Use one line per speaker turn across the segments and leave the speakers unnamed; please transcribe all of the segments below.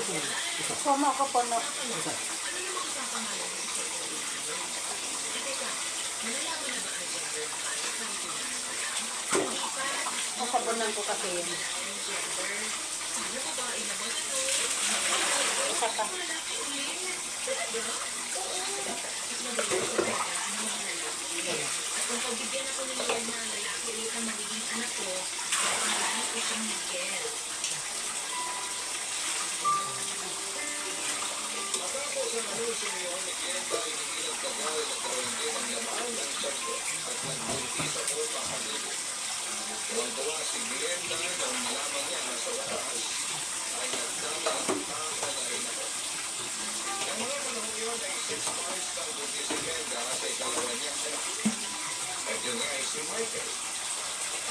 Sama ka pa na. Masabunan ko kasi yun. Isa pa.
Kung pagbigyan ako ng yan na lalaki ulit ang magiging anak ko, pangalanan ko siyang Miguel.
Matapos ang anuncio niyon ni Glenda ay hindi nagtagal na karoon din ang laman ng tiyan at nagbuntis ako pakalubo. Tuwang-tuwa si Glenda nang malaman niya na sa wakas ay nagtama ang tama na rin ako. Ang mga panahon yun ay 6 months nang buntis si Glenda sa ikalawa niyang anak. At yun nga ay si Michael.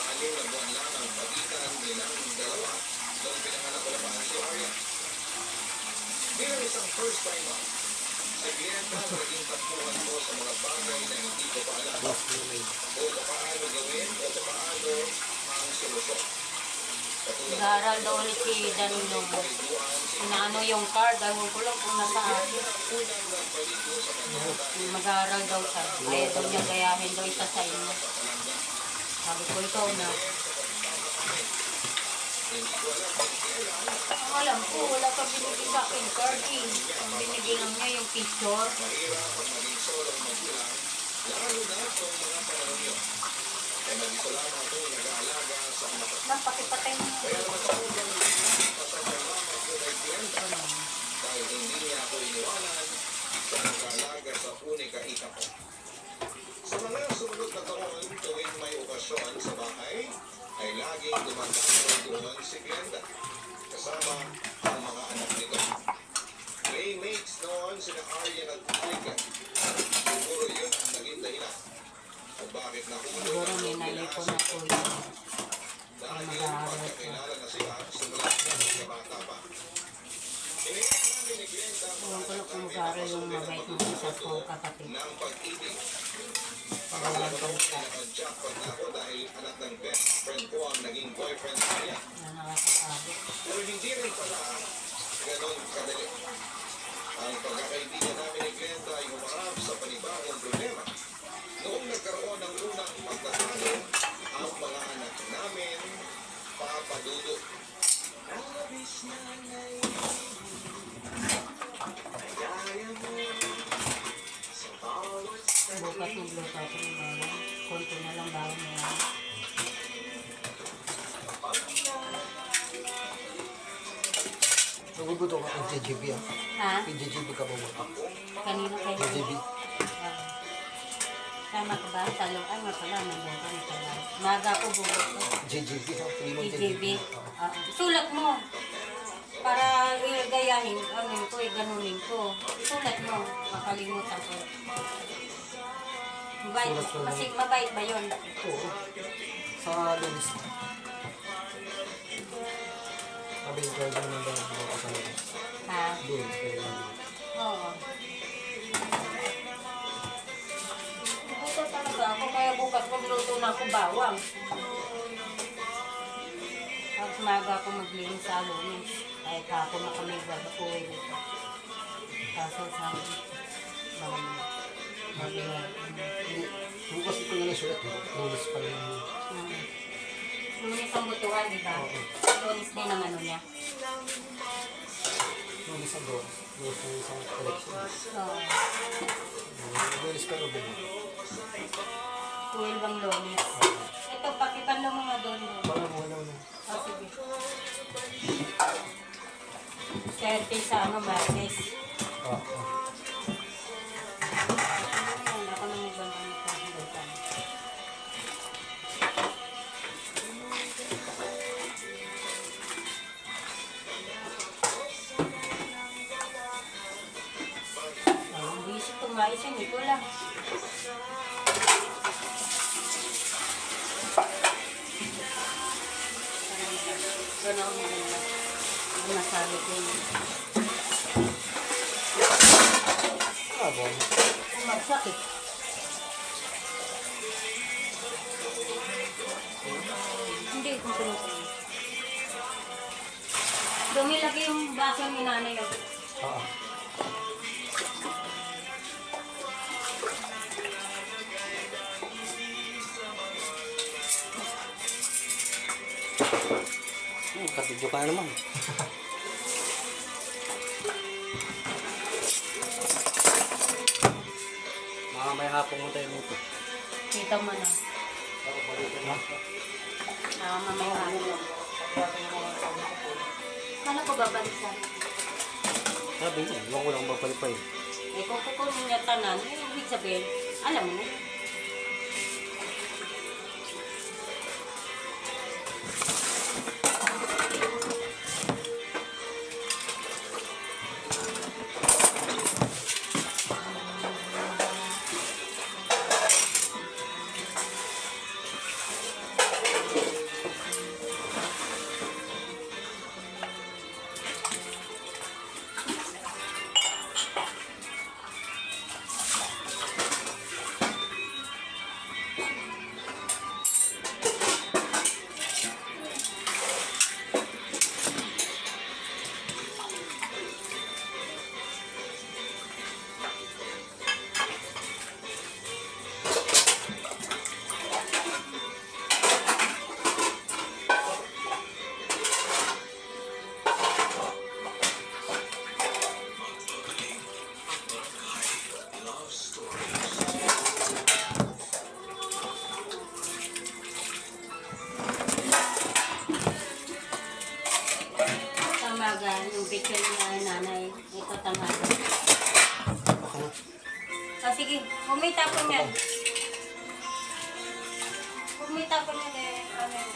Anim na buwan lang ang pagitan nilang dalawa noong pinanganak ko na pa si Arya. Bilang isang first-time mom, si Glenda naging takbuhan ko sa mga bagay na hindi ko pa alam. O paano gawin o paano ang solusyon.
Nag-aaral daw ulit si Danilo. Inaano yung card, ewan ko lang kung nasa akin. Mag-aaral daw siya. Ayaw daw niya gayahin daw isa sa inyo. Sabi ko, ikaw na. Ang alam ko, wala pa binigay sa akin card eh. Ang binigay lang niya yung picture.
Mahirap ang maging solo magulang, lalo na kung mga panahon yun. Ay mag-isa lamang ako nag-aalaga sa anak ko.
Napakipatay mo.
Kaya naman ako ng pasasalamat ko kay Glenda dahil hindi niya ako iniwanan sa nag-aalaga sa unika ika ko. Sa mga sumunod na taon, tuwing may okasyon sa bahay, ay laging dumadaan doon si Glenda kasama ang mga anak nito. Playmates noon sina Arya at Monica. Siguro yun ang naging dahilan kung bakit nahulog
Siguro
ang
may
loob nila
naipon
sa
na po
isa't
yun.
isa. Dahil pagkakilala na sila simula sa bata pa. Iniwan namin ni Glenda ang
Ewan ko lang kung
namin
mag-aaral yung mabait ng isa ko kapatid.
ng pag-ibig.
Pagalan ko siya.
Jackpot na ako dahil anak ng best friend ko ang naging boyfriend niya.
Na nakakasabi.
Pero hindi rin pala ganon kadali. Ang pagkakaibigan namin ni Glenda ay humarap sa panibagong problema. Noong nagkaroon ng unang pagtatalo, ang mga anak namin papadudot.
Bukas magluto ako ng bawang. Konti na lang bawang na yan.
Nagugutom ka kay JGB ah.
Ha?
Kay JGB ka pumunta.
Kanino kayo?
JGB.
Tama ka ba? Talong. Ay, nga pala. Nandun ka. Maga ko bukas ko.
JGB ha. Pili mo
TJB.
JGB.
Sulat mo. Para gayahin. Ano yun ko, ganunin ko. Sulat mo. Makalimutan ko. Mabait. Kasi mabait ba yun?
Oo. Sa Lunis. Sabi yung driver naman daw ako sa Lunis.
Ha?
Lunis. Pero
Oo. Bukas talaga ako. Kaya bukas magluto na ako bawang. Tapos maga ako maglinis sa Lunis. Kahit hapon na kami uwi nito. Kaso sabi, baka mag-iwan.
hindi. Bukas ito nga na sulat. Lunis pa rin.
Lunis ang butuhan, di ba?
Oo.
Lunis din ang ano niya.
Lunis ang doon. Lunis ang isang collection.
Oo.
Lunis ka rin din.
12 ang lunis. Ito, pakipan mo nga doon.
Parang wala na.
Oh, sige. 30 sa ano, Martes.
Oo.
Ayun, ako nang magbanda ng kahilutan. Ang busy tumais yun, ito lang. Gano'n mo na. Ang nasabi ko yun.
Ah, bon.
Magsakit. Hindi kung pinutin. Dumilaki yung baso ni nanay.
Oo.
Kabidyo ka naman. Mamaya hapon mo tayo luto.
Kita mo na. Mamaya ako. Kala ko babalisan.
Sabi niya, huwag ko lang mapalipay.
Eh kung kukunin niya tanan, eh, ibig sabihin, alam mo na. Tamagan, yung picture niya ay nanay. Ito tamagan. Ah, sige, humita po niyan. Humita po niyan eh. Ano yun?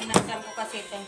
Pinagsan ko kasi ito.